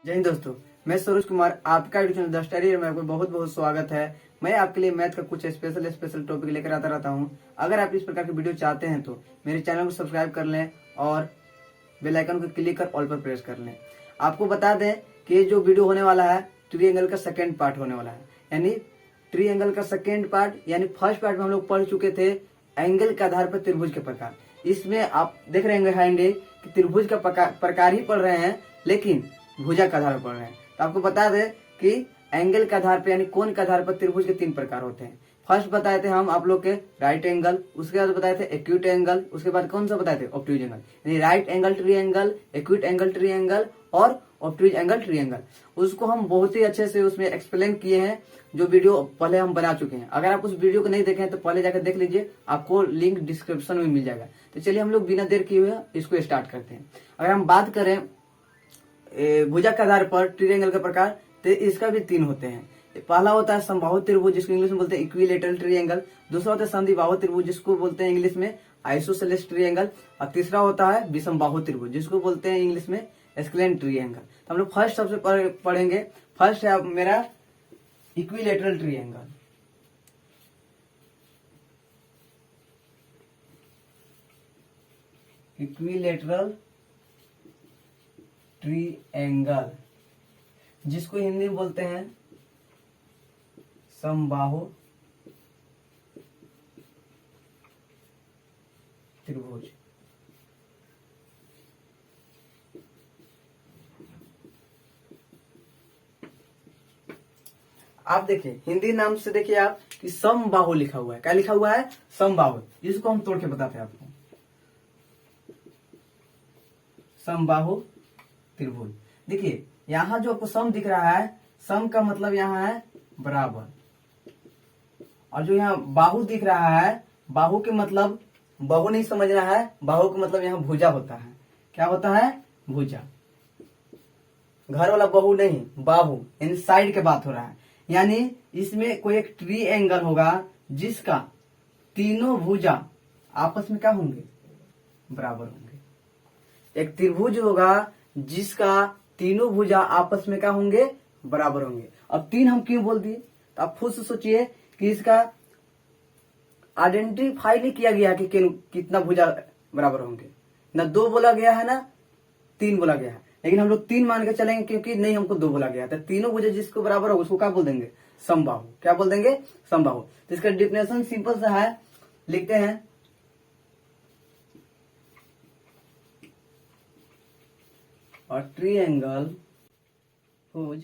जय हिंद दोस्तों, मैं सरोज कुमार, आपका यूट्यूब चैनल द स्टडी में आपको बहुत बहुत स्वागत है। मैं आपके लिए मैथ का कुछ स्पेशल टॉपिक लेकर आता रहता हूं। अगर आप इस प्रकार की वीडियो चाहते हैं तो मेरे चैनल को सब्सक्राइब कर लें और बेल आइकन को क्लिक कर ऑल पर प्रेस कर लें। आपको बता दें कि ये जो वीडियो होने वाला है ट्रायंगल का सेकेंड पार्ट होने वाला है, यानी ट्रायंगल का सेकेंड पार्ट। यानी फर्स्ट पार्ट में हम लोग पढ़ चुके थे एंगल के आधार पर त्रिभुज के प्रकार। इसमें आप देख रहे होंगे कि त्रिभुज का प्रकार ही पढ़ रहे हैं, लेकिन भुजा के आधार पर पढ़ रहे हैं। तो आपको बता दें कि एंगल के आधार पर यानी कोण के आधार पर त्रिभुज के 3 प्रकार होते हैं। फर्स्ट बताए थे हम आप लोग के राइट एंगल, उसके बाद बताए थे एक्यूट एंगल, उसके बाद कौन सा बताए थे ऑब्ट्यूज एंगल, यानी right angle triangle, acute angle triangle और ऑब्ट्यूज एंगल ट्रायंगल। उसको हम बहुत ही अच्छे से उसमें एक्सप्लेन किए हैं, जो वीडियो पहले हम बना चुके हैं। अगर आप उस वीडियो को नहीं देखे हैं तो पहले जाकर देख लीजिए, आपको लिंक डिस्क्रिप्शन में मिल जाएगा। तो चलिए हम लोग बिना देर किए हुए इसको स्टार्ट करते हैं। अगर हम बात करें भुजा के आधार पर ट्रायंगल का प्रकार, तो इसका भी 3 होते हैं। पहला होता है समबाहु त्रिभुज, जिसको इंग्लिश में बोलते हैं इक्विलेटरल ट्रायंगल। दूसरा होता है संधिबाहु त्रिभुज, जिसको बोलते हैं इंग्लिश में आइसोसेलेस ट्रायंगल। और तीसरा होता है विषमबाहु त्रिभुज, जिसको बोलते हैं इंग्लिश में स्क्लेंट ट्रायंगल। तो हम लोग फर्स्ट सबसे पढ़ेंगे। फर्स्ट है मेरा इक्विलेटरल ट्रायंगल। इक्विलेटरल ट्रायंगल, जिसको हिंदी में बोलते हैं समबाहु त्रिभुज। आप देखिए हिंदी नाम से देखिए आप कि समबाहु लिखा हुआ है। क्या लिखा हुआ है? समबाहु। इसको हम तोड़ के बताते हैं आपको। समबाहु त्रिभुज। देखिए यहां जो आपको सम दिख रहा है, सम का मतलब यहां है बराबर, और जो यहाँ बाहु दिख रहा है, बाहु के मतलब बाहु नहीं समझना है, बाहु का मतलब यहाँ भुजा होता है। क्या होता है? भुजा। घर वाला बाहु नहीं, बाहु इन साइड के बात हो रहा है। यानी इसमें कोई एक ट्रायंगल होगा जिसका तीनों भुजा आपस में क्या होंगे? बराबर होंगे। एक त्रिभुज होगा जिसका तीनों भुजा आपस में क्या होंगे? बराबर होंगे। अब 3 हम क्यों बोल दिए? तो आप खुद से सोचिए कि इसका आइडेंटिफाई नहीं किया गया कि कितना भुजा बराबर होंगे। ना 2 बोला गया है ना 3 बोला गया है, लेकिन हम लोग 3 मान के चलेंगे क्योंकि नहीं हमको 2 बोला गया है। तो तीनों भुजा जिसको बराबर हो उसको क्या बोल देंगे? समबाहु। क्या बोल देंगे? समबाहु। तो इसका डिफिनेशन सिंपल सा है, लिखते हैं और triangle whose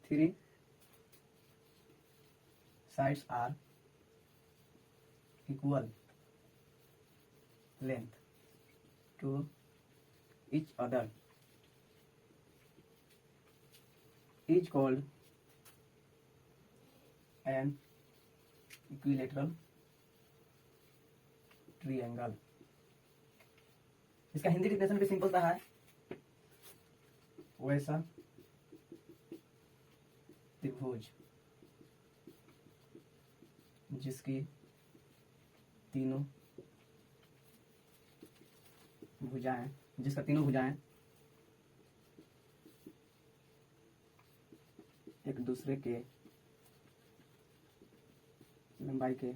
3 sides are equal length to each other is called an equilateral triangle। इसका हिंदी डिफिनेशन भी सिंपल सा है, वैसा त्रिभुज जिसकी तीनों भुजाएं, जिसका तीनों भुजाएं एक दूसरे के लंबाई के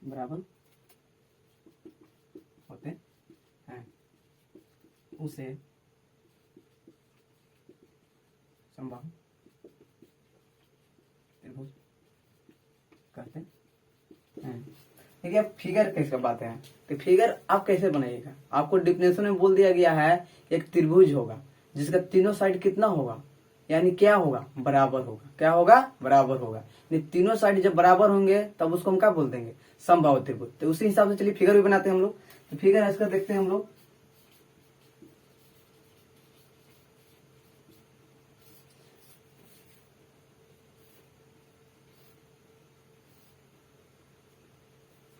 बराबर होते हैं, उसे समबाहु त्रिभुज कहते हैं। देखिए अब फिगर कैसे बात है, तो फिगर आप कैसे बनाइएगा? आपको डिफिनेशन में बोल दिया गया है एक त्रिभुज होगा जिसका तीनों साइड कितना होगा, यानी क्या होगा? बराबर होगा। क्या होगा? बराबर होगा। यानी तीनों साइड जब बराबर होंगे तब उसको हम क्या बोल देंगे? समबाहु त्रिभुज। तो उसी हिसाब से चलिए फिगर भी बनाते हैं हम लोग। तो फिगर इसका देखते हैं हम लोग।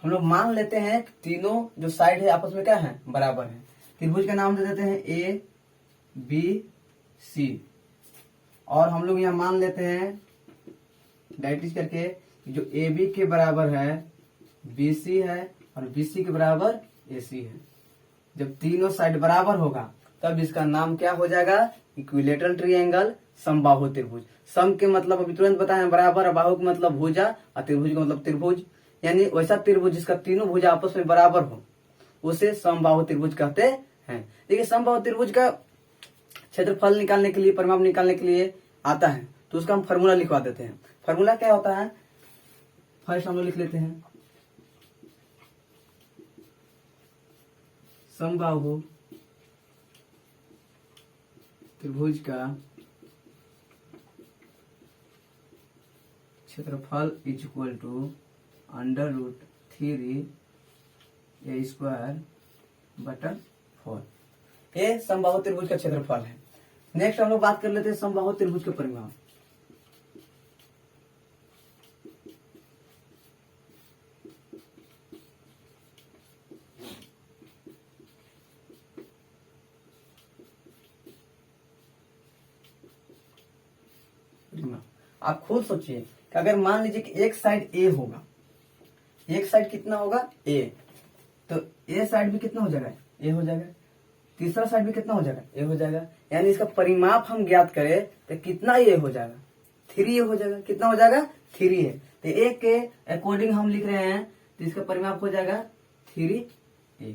हम लोग मान लेते हैं कि तीनों जो साइड है आपस में क्या है? बराबर है। त्रिभुज का नाम दे देते हैं ए बी सी, और हम लोग यहाँ मान लेते हैं डायरेक्ट करके जो ए बी के बराबर है बी सी है और बी सी के बराबर ए सी है। जब तीनों साइड बराबर होगा तब इसका नाम क्या हो जाएगा, इक्विलेटरल ट्रायंगल, समबाहु त्रिभुज। सम के मतलब अभी तुरंत बताएं बराबर, बाहु का मतलब भुजा और त्रिभुज का मतलब त्रिभुज, यानी वैसा त्रिभुज जिसका तीनों भुजा आपस में बराबर हो उसे समबाहु त्रिभुज कहते हैं। देखिए समबाहु त्रिभुज का क्षेत्रफल निकालने के लिए, परिमाप निकालने के लिए आता है तो उसका हम फॉर्मूला लिखवा देते हैं। फॉर्मूला क्या होता है, फर्स्ट हम लोग लिख लेते हैं समबाहु त्रिभुज का क्षेत्रफल इज इक्वल टू √3 a²/4। ये समबाहु त्रिभुज का क्षेत्रफल है। नेक्स्ट हम लोग बात कर लेते हैं समबाहु त्रिभुज के परिमाप। आप खुद सोचिए कि अगर मान लीजिए कि एक साइड ए होगा, एक साइड कितना होगा ए, तो ए साइड भी कितना हो जाएगा, ए हो जाएगा, तीसरा साइड भी कितना हो जाएगा, ए हो जाएगा, यानी इसका परिमाप हम ज्ञात करें तो कितना ए हो जाएगा, 3 हो जाएगा। कितना हो जाएगा, 3 है। तो ए के अकॉर्डिंग हम लिख रहे हैं तो इसका परिमाप हो जाएगा 3a।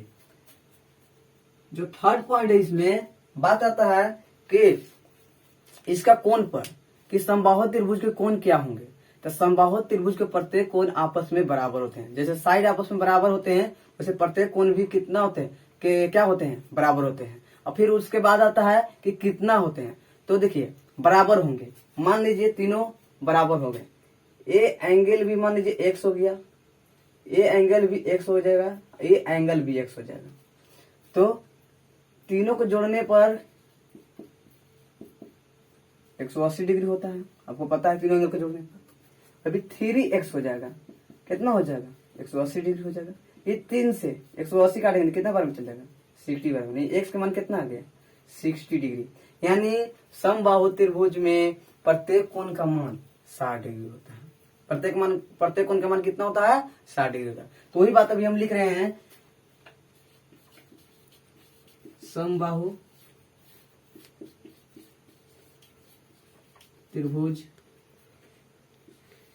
जो थर्ड पॉइंट है इसमें बात आता है कि इसका कोण पर, कि समबाहु त्रिभुज के कोण क्या होंगे, तो समबाहु त्रिभुज के प्रत्येक कोण आपस में बराबर होते हैं। जैसे साइड आपस में बराबर होते हैं वैसे प्रत्येक कोण भी कितना होते हैं, कि क्या होते हैं, बराबर होते हैं। और फिर उसके बाद आता है कि कितना होते हैं, तो देखिए बराबर होंगे। मान लीजिए तीनों बराबर हो गए, ए एंगल भी मान लीजिए x हो गया, ए एंगल भी x हो जाएगा, ए एंगल भी x हो जाएगा। तो तीनों को जोड़ने पर 180 डिग्री होता है, आपको पता है तीनों एंगल को जोड़ने पर। अभी 3x हो जाएगा, कितना हो जाएगा, 180 डिग्री हो जाएगा। ये 3 से 180 काटेंगे कितना बार में चल जाएगा, 60 बार में। x का मान कितना आ गया, 60 डिग्री। यानी समबाहु त्रिभुज में प्रत्येक कोण का मान 60 डिग्री होता है। प्रत्येक कोण का मान कितना होता है, 60 डिग्री होता है। तो वही बात अभी हम लिख रहे हैं, समबाहु त्रिभुज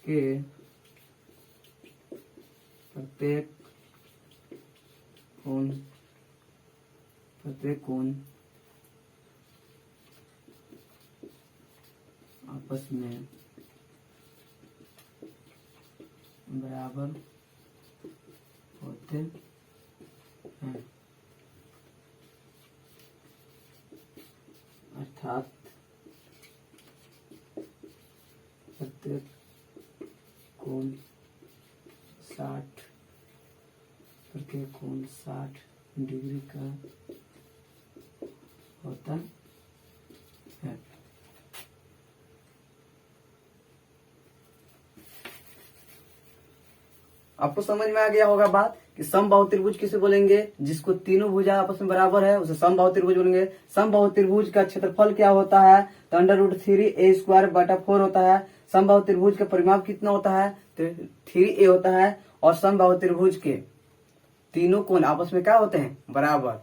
के प्रत्येक कोण आपस में बराबर होते हैं, अर्थात प्रत्येक कोण 60 डिग्री का होता है। आपको समझ में आ गया होगा बात कि समबाहु त्रिभुज किसे बोलेंगे, जिसको तीनों भुजा आपस में बराबर है उसे समबाहु त्रिभुज बोलेंगे। समबाहु त्रिभुज का क्षेत्रफल क्या होता है, तो √3 a²/4 होता है। समबाहु त्रिभुज का परिमाप कितना होता है, तो 3a होता है। और समबाहु त्रिभुज के तीनों कोण आपस में क्या होते हैं, बराबर,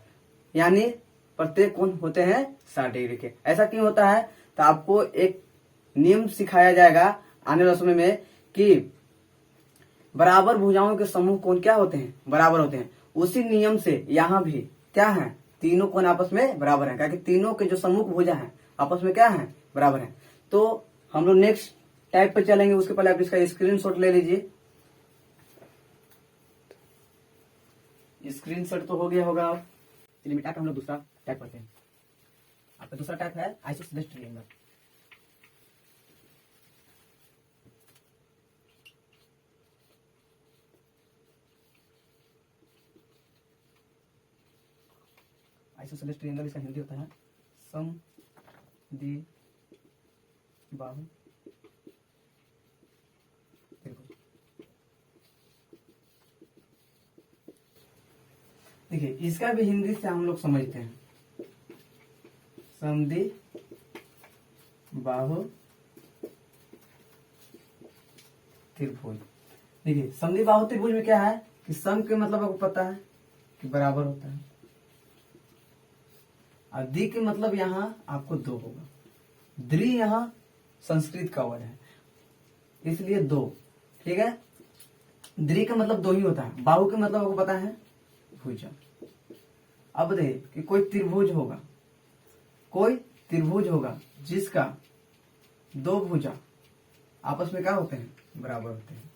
यानी प्रत्येक कोण होते हैं 60 डिग्री के। ऐसा क्यों होता है, तो आपको एक नियम सिखाया जाएगा आने वाले समय में कि बराबर भुजाओं के समूह कोण क्या होते हैं, बराबर होते हैं। उसी नियम से यहाँ भी क्या है, तीनों कोण आपस में बराबर है, क्योंकि तीनों के जो समूह भुजा है आपस में क्या है, बराबर है। तो हम लोग नेक्स्ट टाइप पे चलेंगे, उसके पहले आप इसका स्क्रीनशॉट ले लीजिए। स्क्रीनशॉट तो हो गया होगा। चलिए बेटा हम लोग दूसरा टाइप करते हैं। आपका दूसरा टाइप है आइसोसेलेस ट्रायंगल। आइसोसेलेस ट्रायंगल इसका हिंदी होता है समद्विबाहु त्रिभुज। देखिए इसका भी हिंदी से हम लोग समझते हैं, समद्विबाहु त्रिभुज। देखिए समद्विबाहु त्रिभुज में क्या है कि सम के मतलब आपको पता है कि बराबर होता है, और दि के मतलब यहाँ आपको दो होगा। द्रि यहाँ संस्कृत का वर्ड है, इसलिए दो। ठीक है, द्रि का मतलब दो ही होता है। बाहु का मतलब आपको पता है भुजा। अब बताइए कि कोई त्रिभुज होगा, कोई त्रिभुज होगा जिसका दो भुजा आपस में क्या होते हैं, बराबर होते हैं।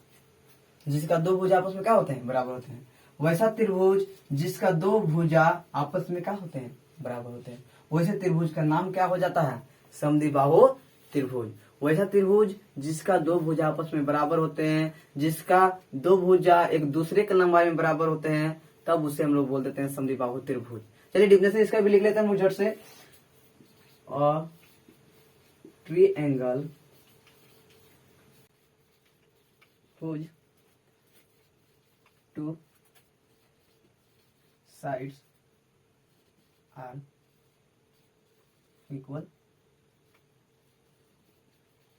जिसका दो भुजा आपस में क्या होते हैं, बराबर होते हैं। वैसा त्रिभुज जिसका दो भुजा आपस में क्या होते हैं, बराबर होते हैं, वैसे त्रिभुज का नाम क्या हो जाता है, समद्विबाहु त्रिभुज। वैसा त्रिभुज जिसका दो भुजा आपस में बराबर होते हैं, जिसका दो भुजा एक दूसरे के लंबाई में बराबर होते हैं, तब उसे हम लोग बोल देते हैं समद्विबाहु त्रिभुज। चलिए डेफिनेशन इसका भी लिख लेते हैं झट से। Triangle whose two sides are equal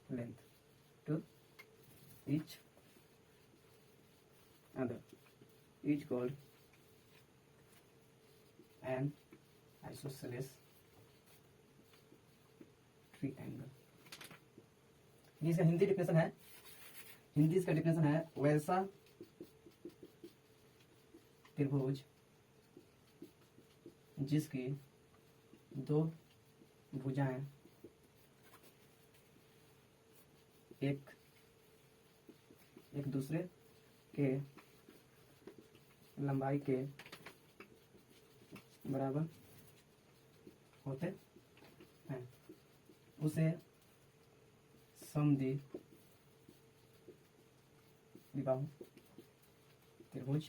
length to each other is called an isosceles triangle। ये इसका हिंदी डिफिनेशन है, हिंदी इसका डिफिनेशन है वैसा त्रिभुज जिसकी दो भुजाएं एक दूसरे के लंबाई के बराबर होते हैं, उसे समद्विबाहु त्रिभुज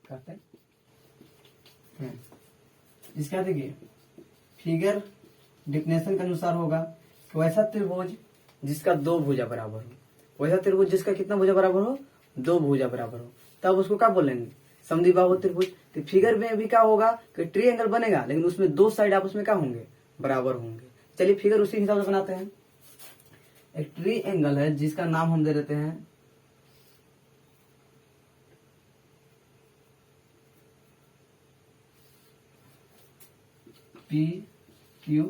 कहते हैं। इसका देखिए फिगर डिफिनेशन के अनुसार होगा कि वैसा त्रिभुज जिसका दो भुजा बराबर हो, वैसा त्रिभुज जिसका कितना भुजा बराबर हो, दो भुजा बराबर हो, तब उसको क्या बोलेंगे, समद्विबाहु त्रिभुज। तो फिगर में भी क्या होगा कि ट्रायंगल बनेगा, लेकिन उसमें दो साइड आपस में क्या होंगे, बराबर होंगे। चलिए फिगर उसी हिसाब से बनाते हैं। एक ट्रायंगल है जिसका नाम हम दे देते हैं PQR,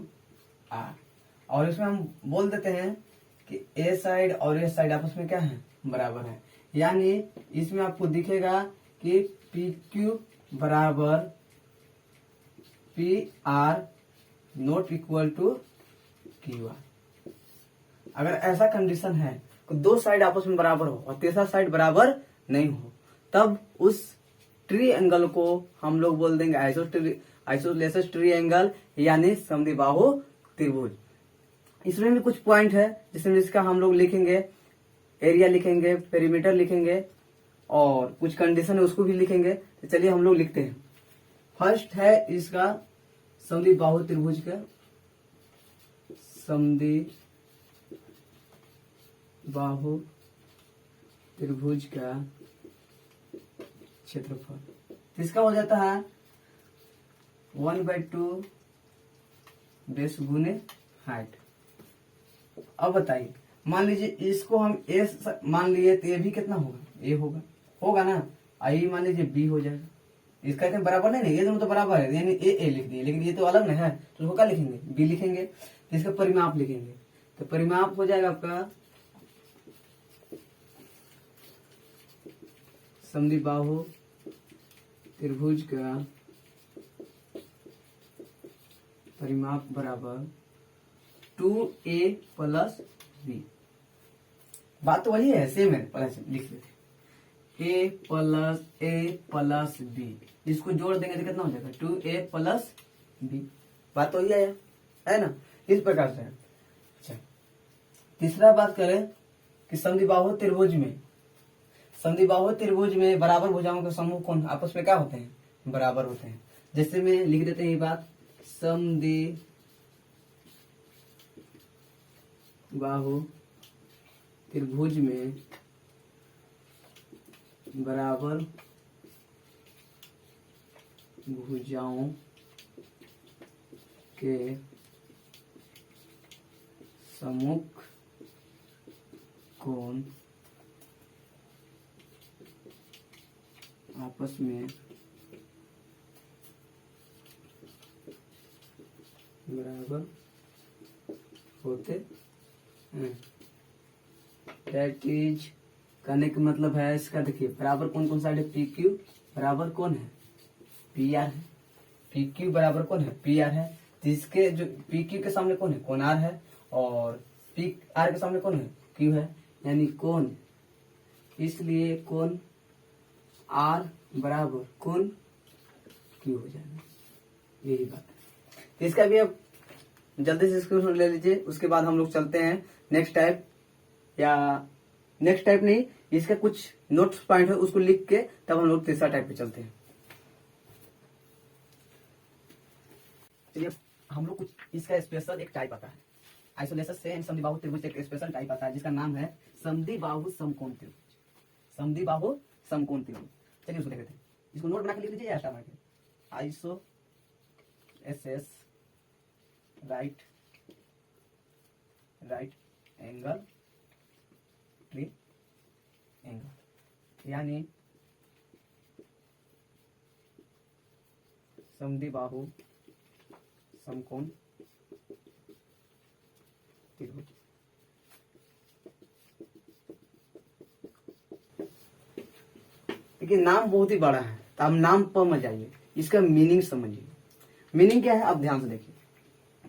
और इसमें हम बोल देते हैं कि ए साइड और ए साइड आपस में क्या है, बराबर है। यानी इसमें आपको दिखेगा कि PQ बराबर PR not equal to QR। अगर ऐसा कंडीशन है कि दो साइड आपस में बराबर हो और तीसरा साइड बराबर नहीं हो, तब उस ट्रायंगल को हम लोग बोल देंगे आइसोसेलेस ट्रायंगल, यानी समद्विबाहु त्रिभुज। इसमें भी कुछ पॉइंट है जिसका हम लोग लिखेंगे, एरिया लिखेंगे, पेरीमीटर लिखेंगे, और कुछ कंडीशन है उसको भी लिखेंगे। तो चलिए हम लोग लिखते हैं। फर्स्ट है इसका समद्विबाहु त्रिभुज का समद्विबाहु त्रिभुज का क्षेत्रफल, इसका हो जाता है 1/2 बेस गुने हाइट। अब बताइए, मान लीजिए इसको हम ए मान लिए तो ये भी कितना होगा, ए होगा ना, आई मान लीजिए बी हो जाएगा। इसका क्या बराबर नहीं, ये दोनों तो बराबर है, यानी ए लिख दिए, लेकिन ये तो अलग नहीं है, तो उसको क्या लिखेंगे, बी लिखेंगे। तो इसका परिमाप लिखेंगे, तो परिमाप हो जाएगा आपका समद्विबाहु त्रिभुज का परिमाप बराबर 2a + b। बात तो वही है, सेम है, प्लस लिख लेते a + b, इसको जोड़ देंगे तो कितना हो जाएगा 2a + b। बात तो वही है ना, इस प्रकार से। अच्छा, तीसरा बात करें कि समद्विबाहु त्रिभुज में बराबर भुजाओं के समूह कौन आपस में क्या होते हैं, बराबर होते हैं। जैसे में लिख देते हैं ये बात, समद्विबाहु त्रिभुज में बराबर भुजाओं के सम्मुख कोण आपस में बराबर होते हैं। दैट इज करने का मतलब है इसका, देखिए बराबर कौन कौन साइड है, पी क्यू बराबर कौन है, पी आर है। पी क्यू बराबर कौन है, पी आर है। जिसके जो पी क्यू के सामने कौन है, कौन आर है, और पी आर के सामने कौन है, क्यू है, यानी कौन, इसलिए कौन आर बराबर कौन क्यू हो जाएगा, यही बात है। तो इसका भी अब जल्दी से स्क्रीनशॉट ले लीजिए। उसके बाद हम लोग चलते हैं नेक्स्ट टाइप, या नेक्स्ट टाइप नहीं, इसका कुछ नोट्स पॉइंट है उसको लिख के तब हम लोग तीसरा टाइप पे चलते हैं। चलिए हम लोग कुछ इसका स्पेशल एक टाइप आता है, आइसोलेशन से समद्विबाहु त्रिभुज एक स्पेशल टाइप आता है जिसका नाम है समद्विबाहु समकोण त्रिभुज। समद्विबाहु समकोण त्रिभुज, चलिए उसको देखते हैं। इसको नोट बना के लिख लीजिए या बना के, iso S S right angle tree angle, यानी समद्विबाहु समकोण त्रिभुज। देखिए नाम बहुत ही बड़ा है, तो आप नाम पर मत जाइए, इसका मीनिंग समझिए। मीनिंग क्या है आप ध्यान से देखिए,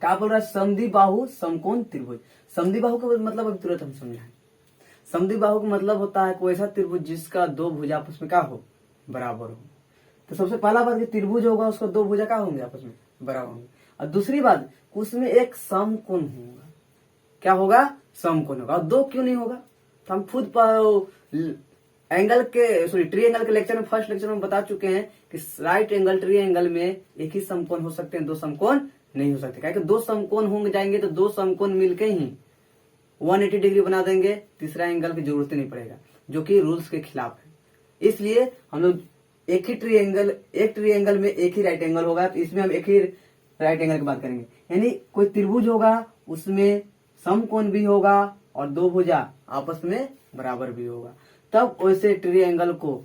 क्या बोल रहा है, समद्विबाहु समकोण त्रिभुज। समद्विबाहु का मतलब अभी तुरंत हम समझाएं। समद्विबाहु का मतलब होता है कोई ऐसा त्रिभुज जिसका दो भुजा आपस में क्या हो, बराबर हो। तो सबसे पहला बात कि त्रिभुज होगा उसका दो भुजा क्या होंगे, आपस में बराबर होंगे। और दूसरी बात उसमें एक समकोण होगा, क्या होगा, समकोण होगा। और दो क्यों नहीं होगा, तो हम खुद एंगल के सॉरी ट्री एंगल के लेक्चर में, फर्स्ट लेक्चर में बता चुके हैं कि राइट एंगल ट्री एंगल में एक ही समकोण हो सकते हैं, दो समकोण नहीं हो सकते। क्योंकि दो समकोण होंगे जाएंगे तो दो समकोण मिलके ही 180 डिग्री बना देंगे, तीसरा एंगल की जरूरत नहीं पड़ेगा, जो कि रूल्स के खिलाफ है। इसलिए हम लोग एक ट्री एंगल में एक ही राइट एंगल होगा, तो इसमें हम एक ही राइट एंगल की बात करेंगे। यानी कोई त्रिभुज होगा उसमें समकोण भी होगा और दो भुजा आपस में बराबर भी होगा, तब वैसे ट्री एंगल को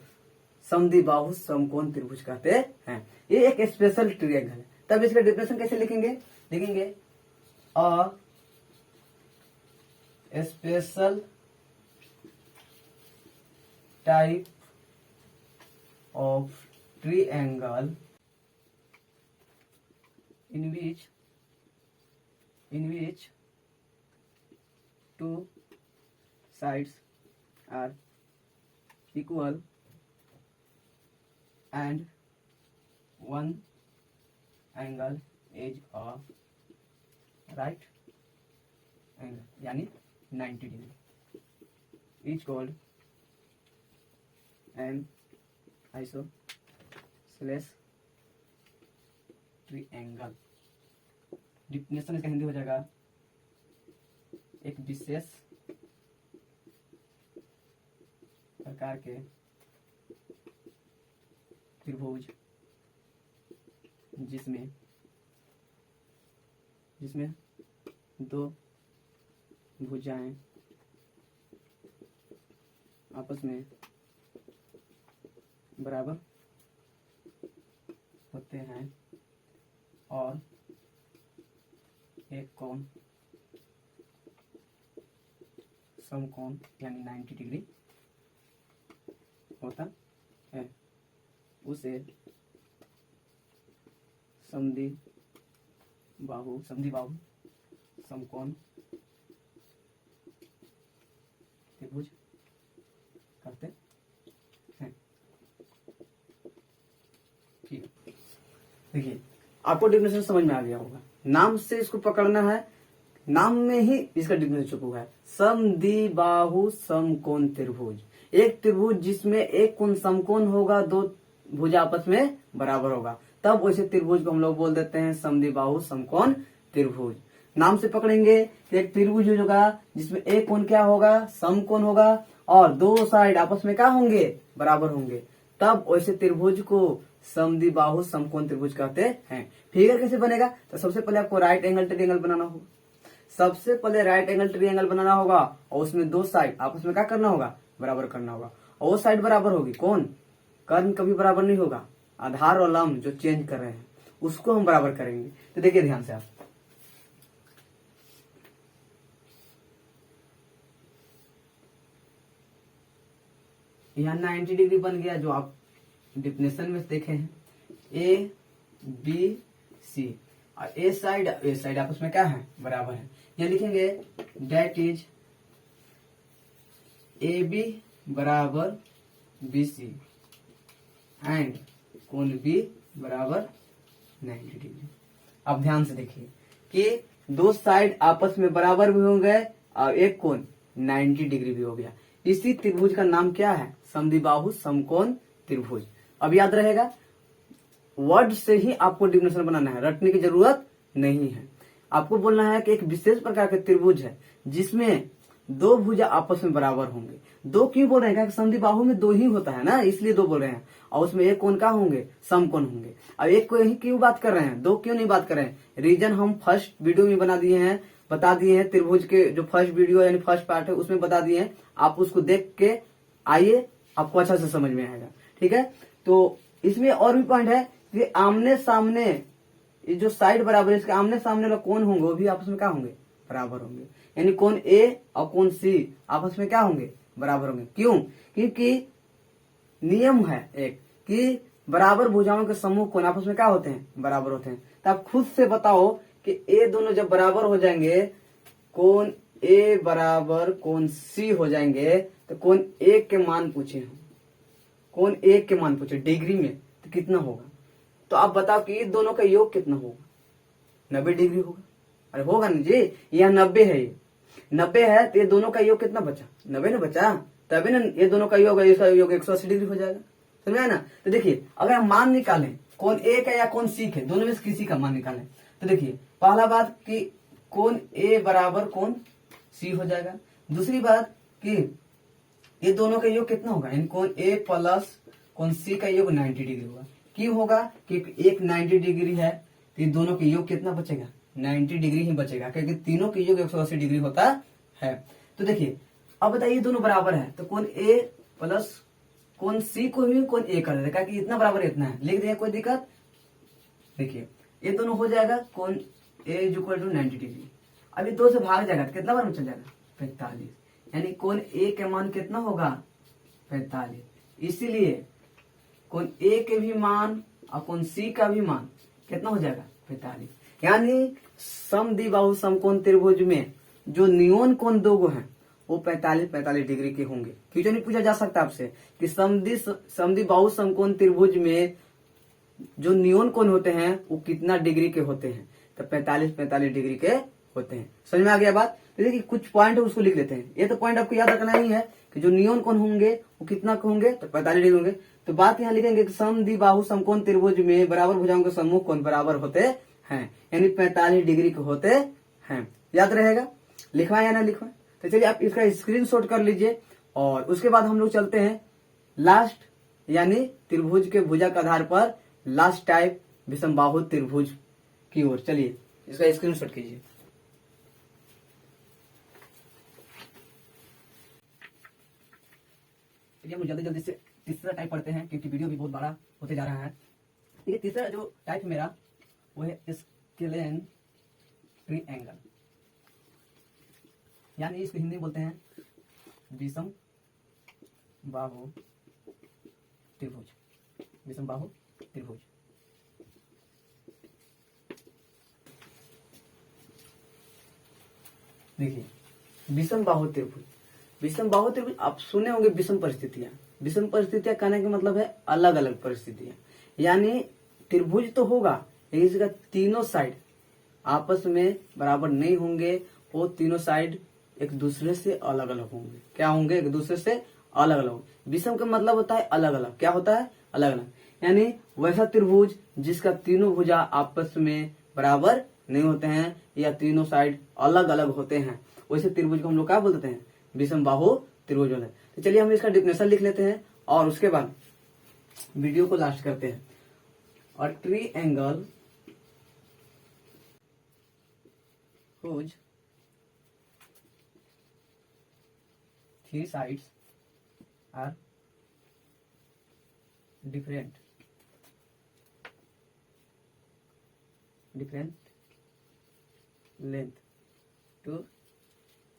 समद्विबाहु समकोण त्रिभुज कहते हैं। ये एक स्पेशल ट्री एंगल है। तब इसका डेफिनेशन कैसे लिखेंगे, a special type of tree angle in which two sides are equal and one angle is a right angle, यानी 90 degree, is called an isosceles triangle. Definition इसका हिंदी हो जाएगा एक विशेष प्रकार के त्रिभुज जिसमें दो भुजाएं आपस में बराबर होते हैं और एक कोण समकोण यानी 90 डिग्री होता है, उसे समद्विबाहु समकोण त्रिभुज कहते हैं। ठीक है, देखिए आपको डिफिनेशन समझ में आ गया होगा। नाम से इसको पकड़ना है, नाम में ही इसका डिफिनेशन छुपा हुआ है। समद्विबाहु समकोण त्रिभुज, एक त्रिभुज जिसमें एक कोण समकोण होगा, दो भुजा आपस में बराबर होगा, तब वैसे त्रिभुज को हम लोग बोल देते हैं समद्विबाहु समकोण त्रिभुज। नाम से पकड़ेंगे कि एक त्रिभुज होगा जिसमें एक कोण क्या होगा, समकोण होगा, और दो साइड आपस में क्या होंगे, बराबर होंगे, तब वैसे त्रिभुज को समद्विबाहु समकोण त्रिभुज कहते हैं। फिगर कैसे बनेगा, तो सबसे पहले आपको राइट एंगल ट्रायंगल बनाना होगा। सबसे पहले राइट एंगल ट्रायंगल बनाना होगा और उसमें दो साइड आपस में क्या करना होगा, बराबर करना होगा। और वो साइड बराबर होगी कौन, कर्ण कभी बराबर नहीं होगा, आधार और लंब जो चेंज कर रहे हैं उसको हम बराबर करेंगे। तो देखिए ध्यान से आप, यहाँ 90 डिग्री बन गया जो आप डिफिनेशन में देखे हैं, ए बी सी, और ए साइड आपस में क्या है, बराबर है। यहाँ लिखेंगे डेट इज ए बी बराबर बी सी एंड कोण बी बराबर 90 डिग्री। अब ध्यान से देखिए कि दो साइड आपस में बराबर भी हो गए और एक कोण 90 डिग्री भी हो गया। इसी त्रिभुज का नाम क्या है, समद्विबाहु समकोण त्रिभुज। अब याद रहेगा, वर्ड से ही आपको डिफिनेशन बनाना है, रटने की जरूरत नहीं है। आपको बोलना है कि एक विशेष प्रकार का त्रिभुज है जिसमें दो भुजा आपस में बराबर होंगे। दो क्यों बोल रहे हैं, समद्विबाहु में दो ही होता है ना, इसलिए दो बोल रहे हैं, और उसमें एक कोण का होंगे, समकोण होंगे। अब एक को ही क्यों बात कर रहे हैं, दो क्यों नहीं बात कर रहे हैं, रीजन हम फर्स्ट वीडियो में बता दिए हैं, त्रिभुज के जो फर्स्ट वीडियो यानी फर्स्ट पार्ट है उसमें बता दिए हैं। आप उसको देख के आइए, आपको अच्छा से समझ में आएगा। ठीक है, तो इसमें और भी पॉइंट है कि आमने सामने ये जो साइड बराबर है, इसके आमने सामने वाला कोण होंगे वो भी आपस में क्या होंगे, बराबर होंगे। यानी कोण ए और कोण सी आपस में क्या होंगे, बराबर होंगे। क्यों, क्योंकि नियम है एक कि बराबर भुजाओं के समूह कोण आपस में क्या होते हैं, बराबर होते हैं। तो आप खुद से बताओ कि ए दोनों जब बराबर हो जाएंगे, कोण ए बराबर कोण सी हो जाएंगे, तो कोण ए के मान पूछे हम, कोण ए के मान पूछे डिग्री में तो कितना होगा। तो आप बताओ कि दोनों का योग कितना होगा, 90 डिग्री होगा। अरे होगा ना जी, यहाँ 90 है, ये 90 है तो ये दोनों का योग कितना बचा, 90 ना बचा, तभी ना ये दोनों का योग, इसका योग 180 डिग्री हो जाएगा। समझ में ना। तो देखिए अगर हम मान निकालें कोण ए का या कोण सी के, दोनों में से किसी का मान निकालें, तो देखिए पहला बात कि कोण ए बराबर कोण सी हो जाएगा। दूसरी बात कि ये दोनों का योग कितना होगा, यानी कोण ए प्लस कोण सी का योग 90 डिग्री होगा। क्यों होगा, क्योंकि एक 90 डिग्री है तो ये दोनों के योग कितना बचेगा, 90 डिग्री ही बचेगा, क्योंकि तीनों के योग 180 डिग्री होता है। तो देखिए अब बताइए दोनों बराबर है तो कोण ए प्लस कोण सी को भी कोण ए कर देगा, कि इतना बराबर इतना है, लिख दिया, कोई दिक्कत। देखिए ये दोनों हो जाएगा कोण ए इज इक्वल टू 90 डिग्री। अभी दो से भाग जाएगा तो कितना बार में चल जाएगा, 45, यानी कोण ए के मान कितना होगा, 45। इसीलिए कोण ए के भी मान और कोण सी का भी मान कितना हो जाएगा, 45। यानी समद्विबाहु समकोण त्रिभुज में जो नियोन कोण दो गो हैं वो 45 डिग्री के होंगे। क्यों नहीं पूछा जा सकता आपसे कि समद्विबाहु समकोण त्रिभुज में जो नियोन कोण होते हैं वो कितना डिग्री के होते हैं, तो 45 डिग्री के होते हैं। समझ में आ गया बात। तो देखिए कुछ पॉइंट है उसको लिख लेते हैं। ये तो पॉइंट आपको याद रखना ही है कि जो नियोन कोण होंगे वो कितना के होंगे, तो 45 डिग्री होंगे। तो बात यहाँ लिखेंगे कि समद्विबाहु समकोण त्रिभुज में बराबर भुजाओं के समूह कोण बराबर होते हैं, यानी 45 डिग्री के होते हैं। याद रहेगा, लिखवाए या ना लिखवाए। तो चलिए आप इसका स्क्रीनशॉट कर लीजिए और उसके बाद हम लोग चलते हैं लास्ट, यानी त्रिभुज के भुजा के आधार पर लास्ट टाइप विषमबाहु त्रिभुज की ओर। चलिए इसका स्क्रीनशॉट कीजिए। चलिए हम जल्दी से तीसरा टाइप पढ़ते हैं क्योंकि वीडियो भी बहुत बड़ा होते जा रहा है। ठीक है, तीसरा जो टाइप मेरा वो है स्केलेन ट्रायंगल, यानी इसको हिंदी में बोलते हैं विषम बाहु त्रिभुज, विषम बाहु त्रिभुज। देखिए विषम बाहु त्रिभुज, विषम बाहु त्रिभुज आप सुने होंगे विषम परिस्थितियां। विषम परिस्थितियां कहने का मतलब है अलग अलग परिस्थितियां, यानी त्रिभुज तो होगा लेकिन इसका तीनों साइड आपस में बराबर नहीं होंगे, वो तीनों साइड एक दूसरे से अलग अलग होंगे। क्या होंगे, एक दूसरे से अलग अलग। विषम का मतलब होता है अलग अलग। क्या होता है, अलग अलग। यानी वैसा त्रिभुज जिसका तीनों भुजा आपस में बराबर नहीं होते हैं या तीनों साइड अलग अलग होते हैं, वैसे त्रिभुज को हम लोग क्या बोलते हैं, विषम बाहु त्रिभुज होते हैं। तो चलिए हम इसका डिफिनेशन लिख लेते हैं और उसके बाद वीडियो को लास्ट करते हैं। और triangle whose three sides are different length to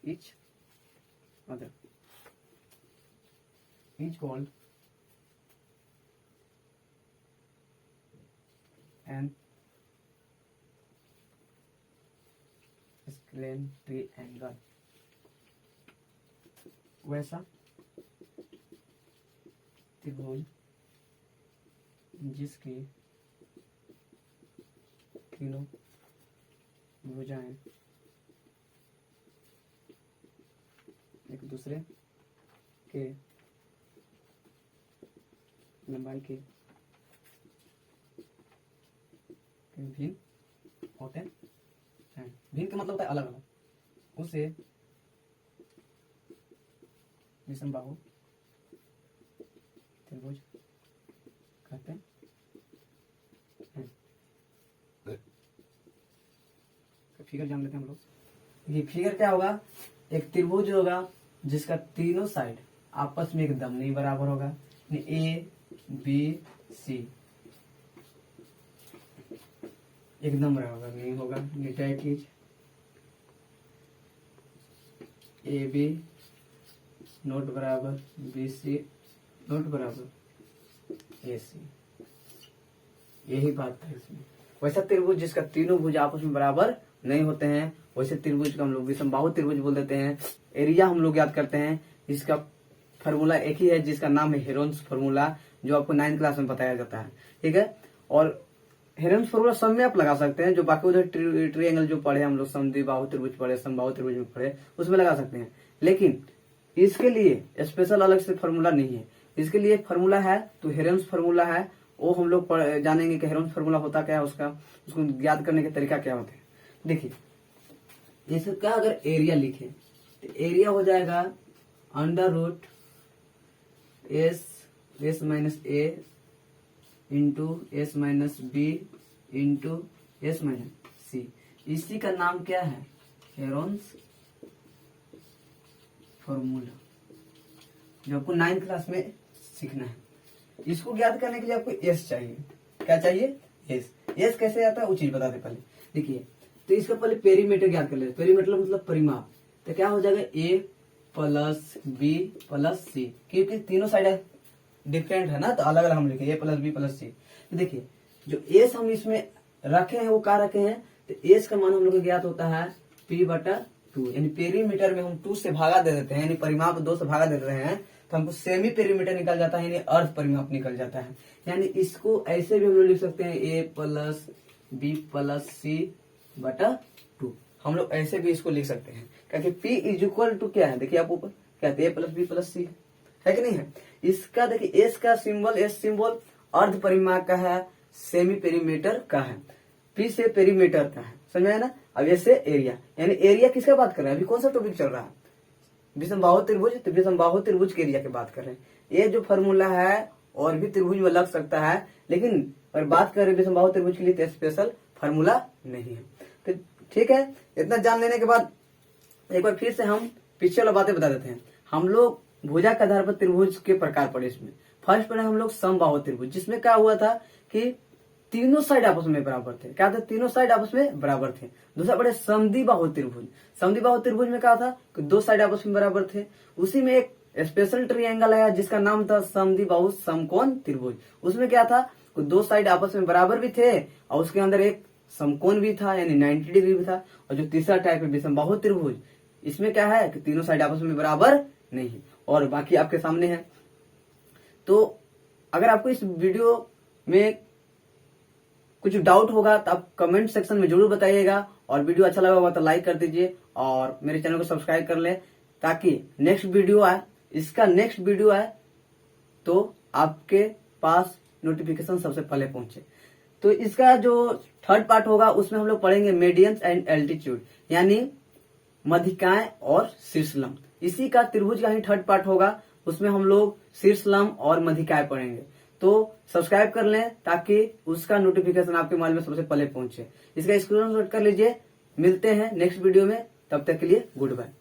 each other is called an scalene triangle. वैसा त्रिभुज जिसकी तीनों भुजाएं एक दूसरे के लंबाई के भिन्न होते हैं। भिन्न का मतलब होता है अलग अलग। उसे विषमबाहु त्रिभुज कहते हैं। फिगर जान लेते हैं हम लोग। ये फिगर क्या होगा, एक त्रिभुज होगा जिसका तीनों साइड आपस में एकदम नहीं बराबर होगा। ए बी सी एकदम बराबर नहीं होगा। नीचे चीज ए बी नोट बराबर बी सी नोट बराबर ए सी, यही बात है इसमें। वैसा त्रिभुज जिसका तीनों भुज आपस में बराबर नहीं होते हैं, वैसे त्रिभुज का हम लोग विषमबाहु त्रिभुज बोल देते हैं। एरिया हम लोग याद करते हैं, इसका फार्मूला एक ही है जिसका नाम है हेरोन्स फार्मूला, जो आपको 9th क्लास में बताया जाता है। ठीक है, और हेरोन्स फार्मूला सब में आप लगा सकते हैं। जो बाकी उधर ट्रायंगल जो पढ़े हम लोग, समद्विबाहु त्रिभुज पढ़े, समबाहु त्रिभुज में पढ़े, उसमें लगा सकते हैं। लेकिन इसके लिए स्पेशल अलग से फार्मूला नहीं है। इसके लिए फार्मूला है तो हेरोन्स फार्मूला है, वो हम लोग जानेंगे कि हेरोन्स फार्मूला होता क्या है, उसको याद करने के तरीका क्या होते हैं। देखिए, इसका अगर एरिया लिखे तो एरिया हो जाएगा under root S minus A into S minus B into S minus C. इसी का नाम क्या है, हेरोन्स फॉर्मूला, जो आपको 9th क्लास में सीखना है। इसको याद करने के लिए आपको एस चाहिए। क्या चाहिए, एस। एस कैसे आता है वो चीज बता दे पहले। देखिए, तो इसका पहले पेरीमीटर याद कर ले। पेरीमीटर मतलब परिमाप। तो क्या हो जाएगा, ए प्लस बी प्लस सी, क्योंकि तीनों साइड डिफरेंट है ना, तो अलग अलग हम लिखे ए प्लस बी प्लस सी। तो देखिए, जो एस हम इसमें रखे हैं वो क्या रखे हैं, तो एस का मान हम लोग को ज्ञात होता है P/2, यानी पेरीमीटर में हम 2 से भागा दे देते हैं, यानी परिमाप 2 से भागा दे रहे हैं तो हमको सेमी पेरीमीटर निकल जाता है, यानी अर्ध परिमाप निकल जाता है। यानी इसको ऐसे भी हम लोग लिख सकते हैं, ए प्लस बी प्लस सी बटा 2। हम लोग ऐसे भी इसको लिख सकते हैं, क्योंकि P इज इक्वल टू क्या है, देखिए आप ऊपर क्या है, ए प्लस बी प्लस सी है कि नहीं है। इसका देखिए एस का सिंबल, एस सिंबल अर्ध परिमाप का है, सेमी पेरीमीटर का है, पी से पेरीमीटर का है, समझ में आया ना। अब ऐसे एरिया, यानी एरिया किसका बात कर रहे हैं, अभी कौन सा टॉपिक चल रहा है, विषमबाहु त्रिभुज। तो विषमबाहु त्रिभुज के एरिया की बात कर रहे हैं। ये जो फॉर्मूला है और भी त्रिभुज में लग सकता है, लेकिन अगर बात करें विषमबाहु त्रिभुज के लिए तो स्पेशल फॉर्मूला नहीं है। तो ठीक है, इतना जान लेने के बाद एक बार फिर से हम पीछे वाला बातें बता देते हैं। हम लोग भुजा के आधार पर त्रिभुज के प्रकार पढ़े। इसमें फर्स्ट पढ़े हम लोग समबाहु त्रिभुज, जिसमें क्या हुआ था कि तीनों साइड आपस में बराबर थे। क्या था, तीनों साइड आपस में बराबर थे। दूसरा पढ़े समद्विबाहु त्रिभुज। समद्विबाहु त्रिभुज में क्या था कि 2 साइड आपस में बराबर थे। उसी में एक स्पेशल ट्रायंगल आया जिसका नाम था समद्विबाहु समकोण त्रिभुज। उसमें क्या था कि 2 साइड आपस में बराबर भी थे और उसके अंदर एक समकोण भी था, यानी 90 डिग्री भी था। और जो तीसरा टाइप है विषमबाहु त्रिभुज, इसमें क्या है कि तीनों साइड आपस में बराबर नहीं है, और बाकी आपके सामने है। तो अगर आपको इस वीडियो में कुछ डाउट होगा तो आप कमेंट सेक्शन में जरूर बताइएगा, और वीडियो अच्छा लगा होगा तो लाइक कर दीजिए और मेरे चैनल को सब्सक्राइब कर लें, ताकि नेक्स्ट वीडियो आए, इसका नेक्स्ट वीडियो आए तो आपके पास नोटिफिकेशन सबसे पहले पहुंचे। तो इसका जो 3rd पार्ट होगा उसमें हम लोग पढ़ेंगे मीडियंस एंड एल्टीट्यूड, यानी मध्यिकाएं और शीर्षलंब। इसी का त्रिभुज का ही 3rd पार्ट होगा, उसमें हम लोग शीर्षलंब और मध्यिकाएं पढ़ेंगे। तो सब्सक्राइब कर लें ताकि उसका नोटिफिकेशन आपके मोबाइल में सबसे पहले पहुंचे। इसका स्क्रीनशॉट कर लीजिए। मिलते हैं नेक्स्ट वीडियो में, तब तक के लिए गुड बाय।